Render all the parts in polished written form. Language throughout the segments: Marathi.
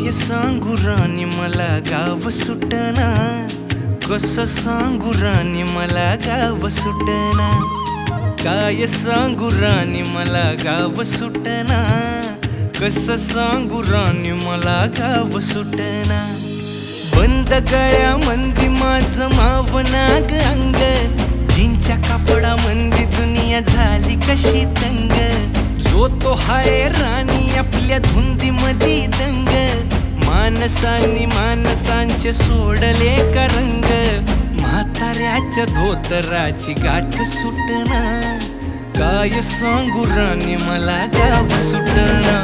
काय सांगू राणी मला गाव सुटना, कसं सांगू राणी मला गाव सुटना, काय सांगू राणी मला गाव सुटना, कसं सांगू राणी मला गाव सुटना. बंद गळ्यामंदी माझं मावनाग अंग, जीनच्या कापडामंदी दुनिया झाली कशी तंग. जो तो हाय राणी आपल्या धुंदीमधी दंग, माणसांनी माणसांचे सोडले का रंग. म्हाताऱ्याच्या धोतराची गाठ सुटना, काय सांगू राणी मला गाव सुटना,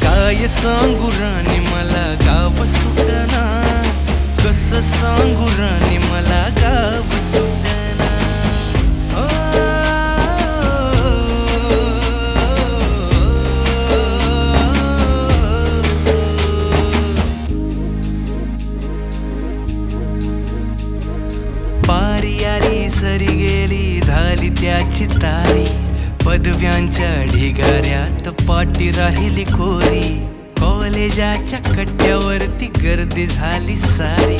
काय सांगू राणी मला गाव सुटना, कसं सांगू राणी मला गाव सुटना. पारी आली सरी गेली झाली त्याची तारी, पदव्यांच्या ढिगाऱ्यात पाठी राहिली कोरी. कॉलेजाच्या कट्ट्यावरती गर्दी झाली सारी,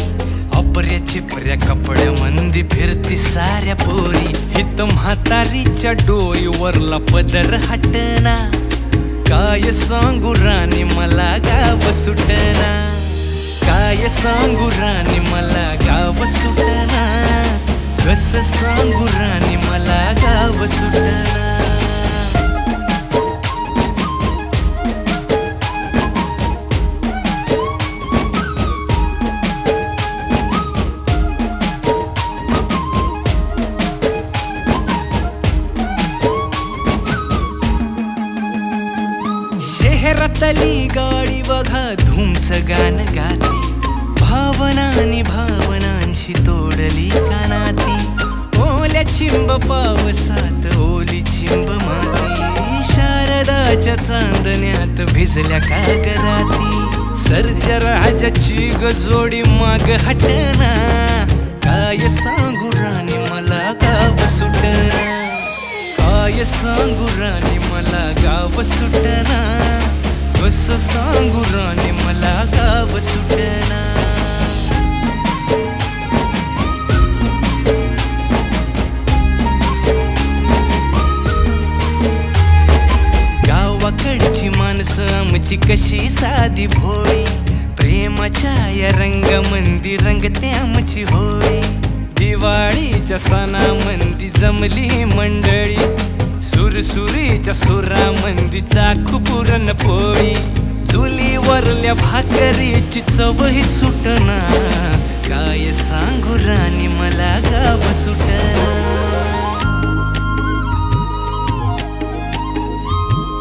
अपर्या चिपऱ्या कपड्यामंदी फिरती साऱ्या पोरी. हित म्हातारीच्या डोईवरला पदर हटना, काय सांगू राणी मला गाव सुटना, काय सांगू राणी मला गाव सुटना, कसं सांगू राणी मला गाव सुटना. शहरातली गाडी बघा धूमचं गाणं गाती, भावनांनी भावनांशी तोडली कानाती. ओल्या चिंब पावसात ओली चिंब माती, शारदाच्या चांदण्यात भिजल्या कागदाती. सर्जराजाची गजोडी माग हटना, काय सांगू राणी मला गाव सुटना, काय सांगू राणी मला गाव सुटना, कसं सांगू राणी मला गाव सुटना. गावाकडची माणसं आमची कशी साधी भोळी, प्रेमाच्या या रंगामंदी रंगते आमची होळी. दिवाळीच्या सणामंदी जमली मंडळी, सुरसुरीच्या सुरामंदी चाखू पुरणपोळी. चुलीवरल्या भाकरीची चवही सुटना, काय सांगू राणी मला गाव सुटना.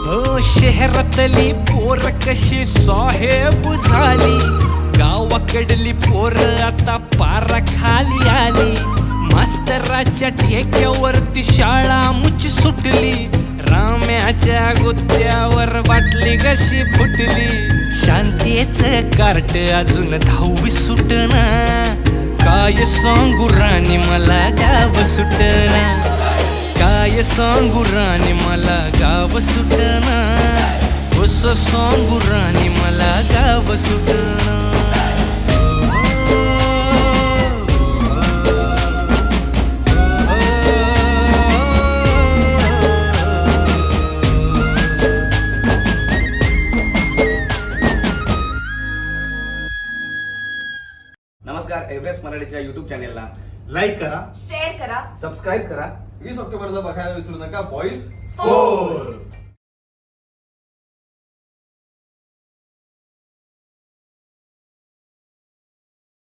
हो शहरातली पोर कशी साहेब झाली, गावाकडली पोर आता पारा खाली आली. मास्तराच्या ठेक्यावरती शाळा मुची सुटली, राम्याच्या गुत्त्यावर बाटली कशी फुटली. शांतीचं कार्ट अजून 10वी सुटना, काय सांगू राणी मला गाव सुटना, काय सांगू राणी मला गाव सुटना, कसं सांगू राणी मला गाव सुटना. नमस्कार, एव्हरेस्ट मराठीच्या युट्यूब चॅनेलला लाईक करा, शेअर करा, सबस्क्राईब करा. 20 ऑक्टोबरला बघायला विसरू नका बॉईज 4.